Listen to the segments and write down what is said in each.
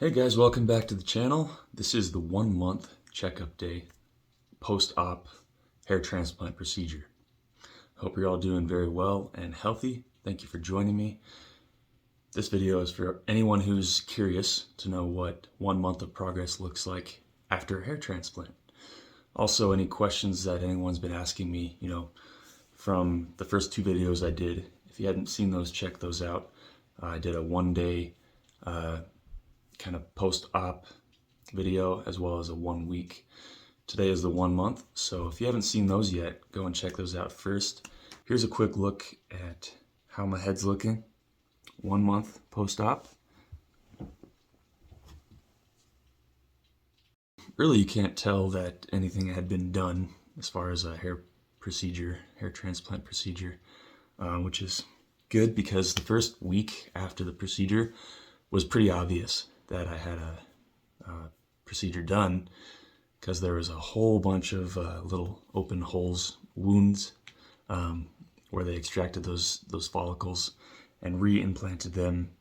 Hey guys, welcome back to the channel. This is the 1 month checkup day post-op hair transplant procedure. Hope you're all doing very well and healthy. Thank you for joining me. This video is for anyone who's curious to know what 1 month of progress looks like after a hair transplant. Also, any questions that anyone's been asking me, from the first 2 videos I did. If you hadn't seen those, check those out. I did a 1-day kind of post-op video as well as a 1 week. Today is the 1 month, so if you haven't seen those yet, go and check those out first. Here's a quick look at how my head's looking 1 month post-op. Really, you can't tell that anything had been done as far as a hair transplant procedure, which is good because the first week after the procedure was pretty obvious that I had a procedure done, because there was a whole bunch of little open holes, wounds, where they extracted those follicles and re-implanted them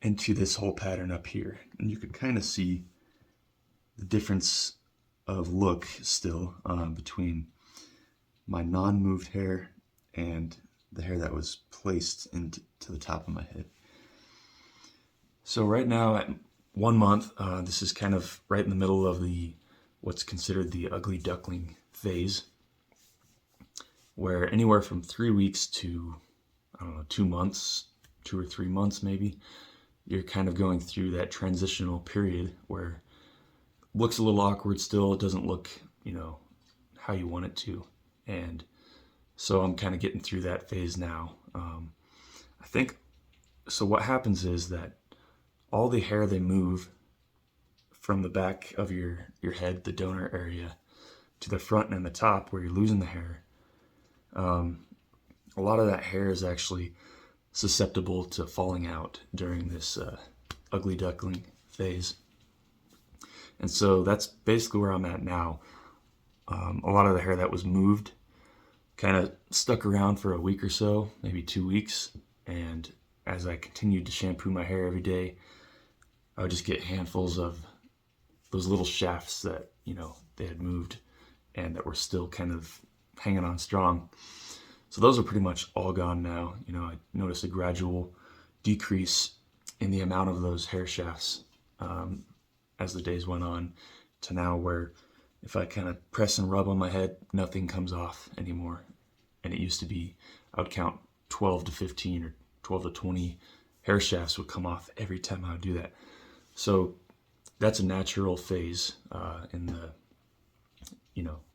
into this whole pattern up here. And you could kind of see the difference of look still between my non-moved hair and the hair that was placed into the top of my head. So right now at 1 month, this is kind of right in the middle of what's considered the ugly duckling phase, where anywhere from 3 weeks to, 2 months, 2 or 3 months maybe, you're kind of going through that transitional period where it looks a little awkward still. It doesn't look, how you want it to. And so I'm kind of getting through that phase now. I think, so what happens is that all the hair they move from the back of your head, the donor area, to the front and the top where you're losing the hair, a lot of that hair is actually susceptible to falling out during this ugly duckling phase. And so that's basically where I'm at now. A lot of the hair that was moved kind of stuck around for a week or so, maybe 2 weeks, and as I continued to shampoo my hair every day, I would just get handfuls of those little shafts that, they had moved and that were still kind of hanging on strong. So those are pretty much all gone now. I noticed a gradual decrease in the amount of those hair shafts as the days went on, to now where if I kind of press and rub on my head, nothing comes off anymore. And it used to be, I would count 12 to 15 or 12 to 20 hair shafts would come off every time I would do that. So that's a natural phase in the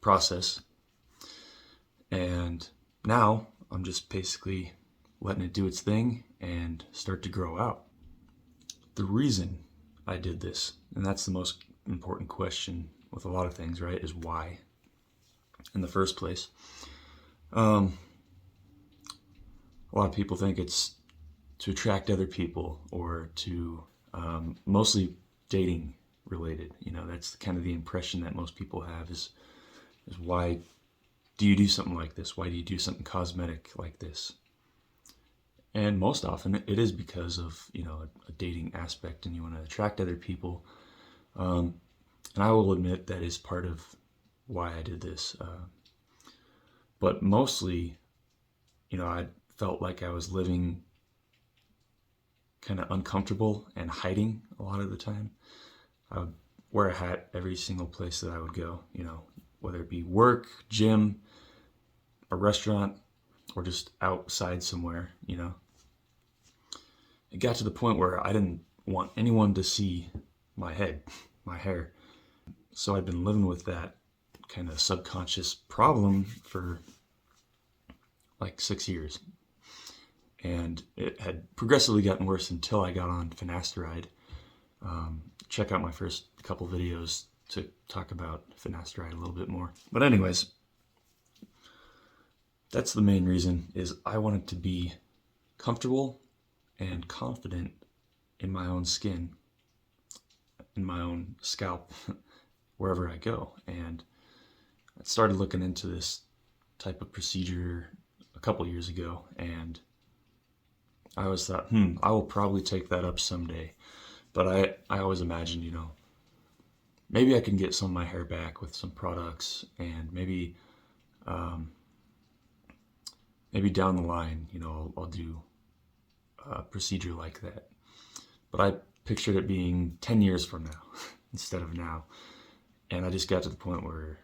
process. And now I'm just basically letting it do its thing and start to grow out. The reason I did this, and that's the most important question with a lot of things, right, is why in the first place. A lot of people think it's to attract other people or to mostly dating related. That's kind of the impression that most people have is why do you do something like this? Why do you do something cosmetic like this? And most often it is because of, a dating aspect, and you want to attract other people. And I will admit that is part of why I did this. But mostly, I felt like I was living kind of uncomfortable and hiding a lot of the time. I would wear a hat every single place that I would go, whether it be work, gym, a restaurant, or just outside somewhere, It got to the point where I didn't want anyone to see my head, my hair. So I'd been living with that kind of subconscious problem for like 6 years. And it had progressively gotten worse until I got on Finasteride. Check out my first couple videos to talk about Finasteride a little bit more. But anyways, that's the main reason, is I wanted to be comfortable and confident in my own skin, in my own scalp, wherever I go. And I started looking into this type of procedure a couple years ago, and I always thought, I will probably take that up someday. But I always imagined, maybe I can get some of my hair back with some products, and um, maybe down the line, I'll do a procedure like that. But I pictured it being 10 years from now instead of now. And I just got to the point where,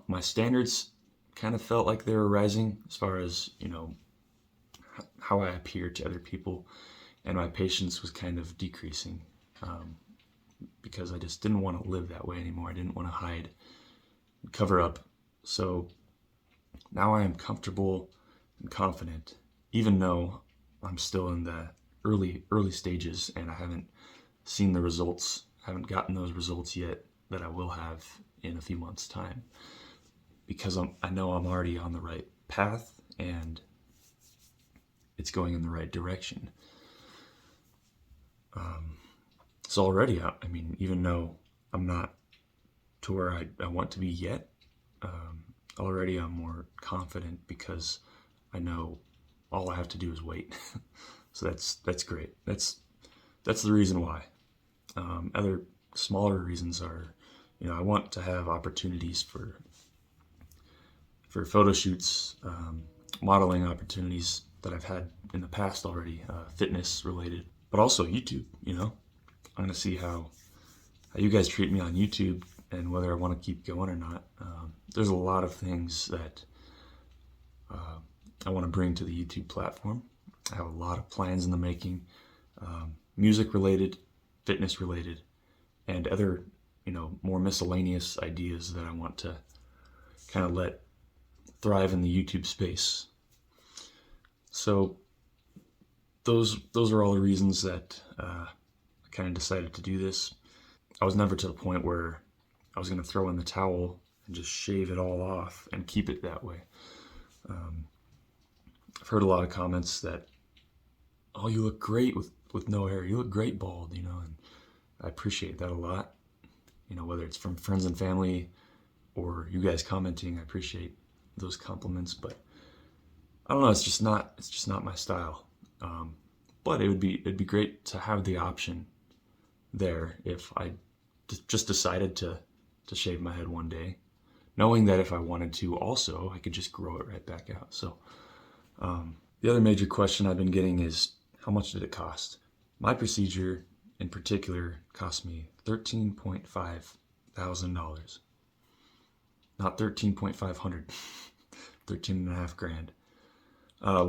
my standards kind of felt like they were rising as far as, how I appeared to other people. And my patience was kind of decreasing um, because I just didn't want to live that way anymore. I didn't want to hide, cover up. So now I am comfortable and confident, even though I'm still in the early stages and I haven't seen the results, haven't gotten those results yet that I will have in a few months' time, because I know I'm already on the right path and it's going in the right direction. So already, I mean, even though I'm not to where I want to be yet, already I'm more confident because I know all I have to do is wait. So that's great. That's the reason why. Other smaller reasons are, I want to have opportunities for photo shoots, modeling opportunities that I've had in the past already, fitness related, but also YouTube. I'm gonna see how you guys treat me on YouTube and whether I want to keep going or not. There's a lot of things that I want to bring to the YouTube platform. I have a lot of plans in the making, music related, fitness related, and other, more miscellaneous ideas that I want to kind of let thrive in the YouTube space. So those are all the reasons that I kind of decided to do this. I was never to the point where I was going to throw in the towel and just shave it all off and keep it that way. I've heard a lot of comments that, oh, you look great with no hair. You look great bald, and I appreciate that a lot. Whether it's from friends and family or you guys commenting, I appreciate those compliments. But I don't know, it's just not my style. But it'd be great to have the option there if I just decided to shave my head one day, knowing that if I wanted to also, I could just grow it right back out. So the other major question I've been getting is, how much did it cost? My procedure in particular cost me $13.5 thousand, not 13.500, 13.5 grand,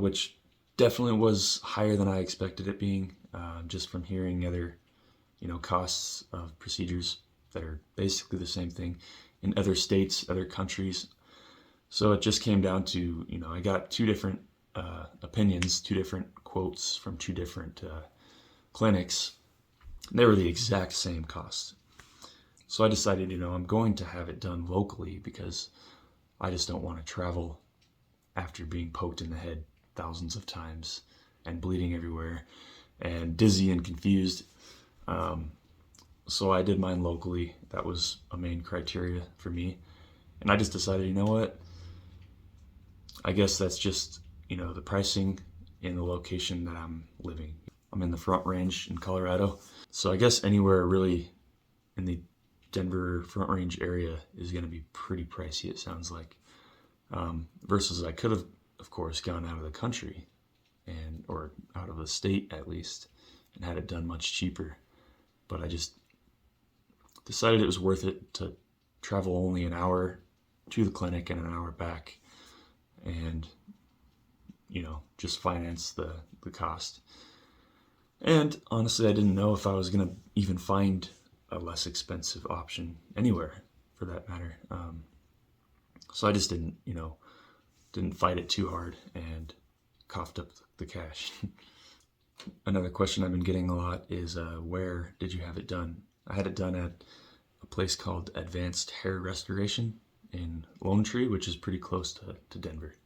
which definitely was higher than I expected it being, just from hearing other, costs of procedures that are basically the same thing in other states, other countries. So it just came down to, I got two different opinions, two different quotes from two different clinics. They were the exact same cost. So I decided, I'm going to have it done locally because I just don't want to travel after being poked in the head thousands of times and bleeding everywhere and dizzy and confused. So I did mine locally. That was a main criteria for me. And I just decided, you know what? I guess that's just, the pricing in the location that I'm living. I'm in the Front Range in Colorado. So I guess anywhere really in the Denver Front Range area is going to be pretty pricey, it sounds like. Versus I could have, of course, gone out of the country or out of the state at least and had it done much cheaper. But I just decided it was worth it to travel only an hour to the clinic and an hour back and, just finance the cost. And honestly, I didn't know if I was going to even find a less expensive option anywhere for that matter. So I just didn't fight it too hard and coughed up the cash. Another question I've been getting a lot is, where did you have it done? I had it done at a place called Advanced Hair Restoration in Lone Tree, which is pretty close to Denver.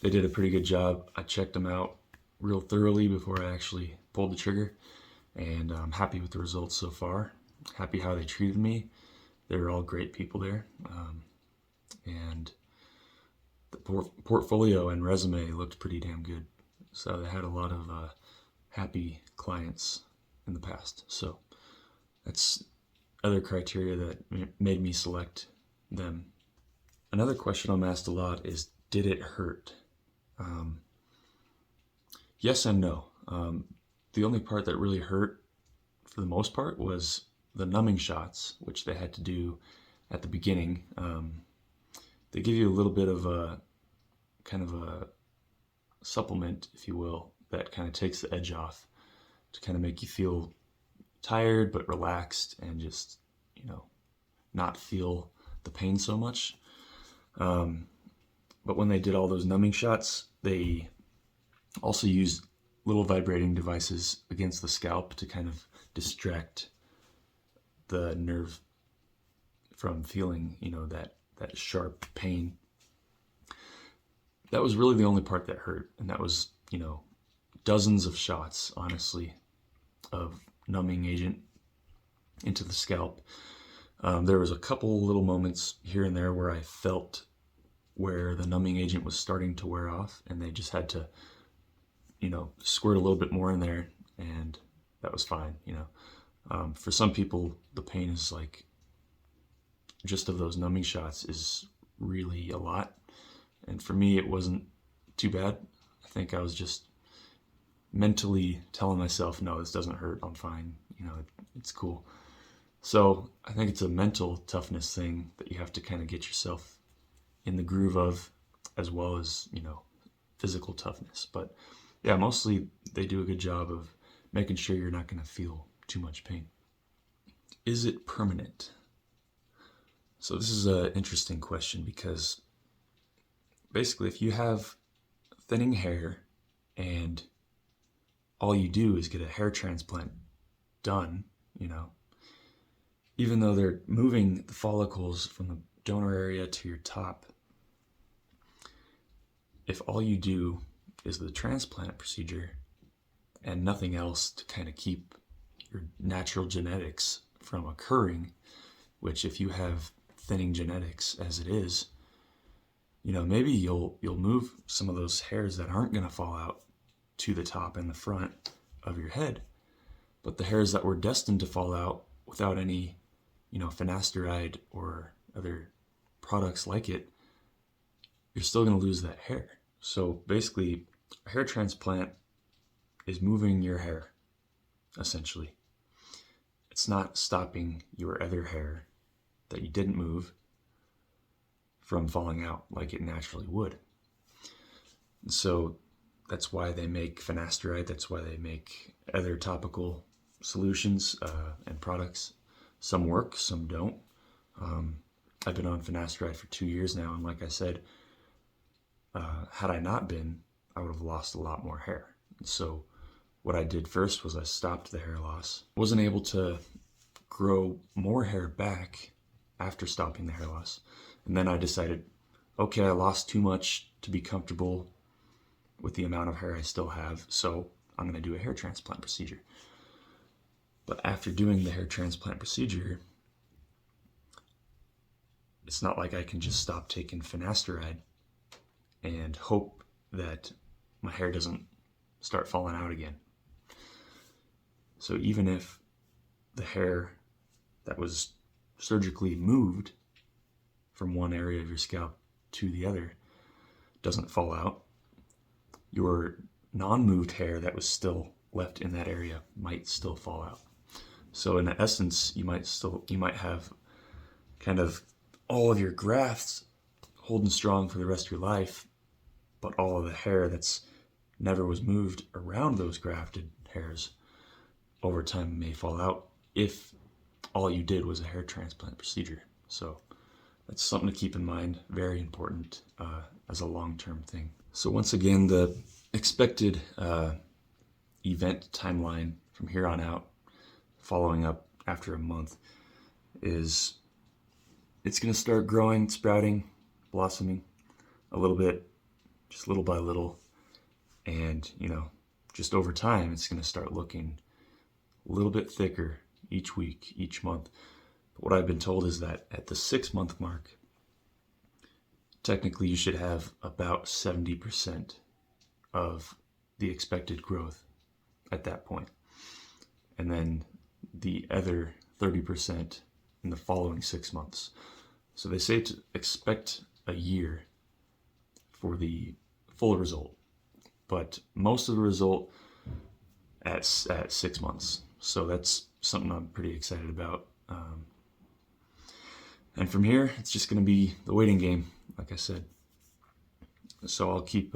They did a pretty good job. I checked them out real thoroughly before I actually pulled the trigger, and I'm happy with the results so far. Happy how they treated me. They were all great people there, and the portfolio and resume looked pretty damn good. So they had a lot of happy clients in the past. So that's other criteria that made me select them. Another question I'm asked a lot is, did it hurt? Yes and no. The only part that really hurt for the most part was the numbing shots, which they had to do at the beginning. They give you a little bit of a kind of a supplement, if you will, that kind of takes the edge off to kind of make you feel tired but relaxed and just, not feel the pain so much. But when they did all those numbing shots, they also used little vibrating devices against the scalp to kind of distract the nerve from feeling, that sharp pain. That was really the only part that hurt, and that was, dozens of shots, honestly, of numbing agent into the scalp. There was a couple little moments here and there where I felt where the numbing agent was starting to wear off, and they just had to, squirt a little bit more in there, and that was fine. For some people, the pain is like, just of those numbing shots is really a lot. And for me, it wasn't too bad. I think I was just mentally telling myself, no, this doesn't hurt. I'm fine. It's cool. So I think it's a mental toughness thing that you have to kind of get yourself in the groove of, as well as, physical toughness. But yeah, mostly they do a good job of making sure you're not going to feel too much pain. Is it permanent? So this is an interesting question, because basically if you have thinning hair and all you do is get a hair transplant done, even though they're moving the follicles from the donor area to your top, if all you do is the transplant procedure and nothing else to kind of keep your natural genetics from occurring, which if you have thinning genetics as it is, maybe you'll move some of those hairs that aren't going to fall out to the top and the front of your head, but the hairs that were destined to fall out without any, finasteride or other products like it, you're still going to lose that hair. So basically, a hair transplant is moving your hair, essentially. It's not stopping your other hair that you didn't move from falling out like it naturally would. So that's why they make finasteride. That's why they make other topical solutions and products. Some work, some don't. I've been on finasteride for 2 years now, and like I said, had I not been, I would have lost a lot more hair. So what I did first was I stopped the hair loss. Wasn't able to grow more hair back after stopping the hair loss. And then I decided, okay, I lost too much to be comfortable with the amount of hair I still have, so I'm going to do a hair transplant procedure. But after doing the hair transplant procedure, it's not like I can just stop taking finasteride and hope that my hair doesn't start falling out again. So even if the hair that was surgically moved from one area of your scalp to the other doesn't fall out, your non-moved hair that was still left in that area might still fall out. So in essence, you might have kind of all of your grafts holding strong for the rest of your life, but all of the hair that's never was moved around those grafted hairs over time may fall out if all you did was a hair transplant procedure. So that's something to keep in mind, very important as a long-term thing. So once again, the expected event timeline from here on out, following up after a month, is it's going to start growing, sprouting, blossoming a little bit, just little by little. And, just over time, it's going to start looking a little bit thicker each week, each month. But what I've been told is that at the 6-month mark, technically you should have about 70% of the expected growth at that point. and then the other 30% in the following 6 months. So they say to expect a year for the full result, but most of the result at 6 months. So that's something I'm pretty excited about. And from here, it's just going to be the waiting game, like I said. So I'll keep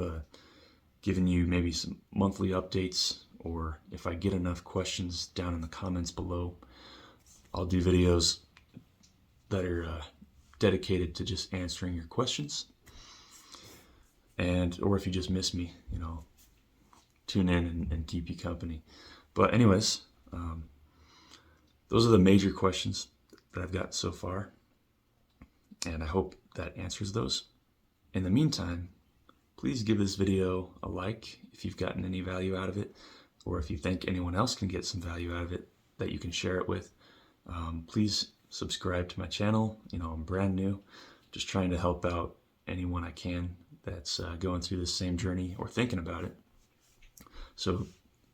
giving you maybe some monthly updates, or if I get enough questions down in the comments below, I'll do videos that are dedicated to just answering your questions. And or if you just miss me, you know, tune in and keep you company. But anyways, those are the major questions that I've got so far, and I hope that answers those. In the meantime, please give this video a like if you've gotten any value out of it, or if you think anyone else can get some value out of it that you can share it with. Please subscribe to my channel. You know, I'm brand new, just trying to help out anyone I can that's going through the same journey or thinking about it. So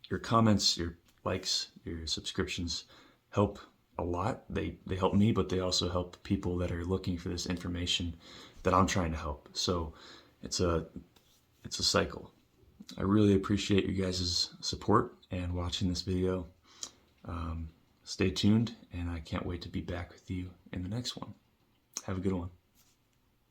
your comments, your likes, your subscriptions help a lot. They help me, but they also help people that are looking for this information that I'm trying to help. So it's a cycle. I really appreciate you guys' support and watching this video. Stay tuned, and I can't wait to be back with you in the next one. Have a good one.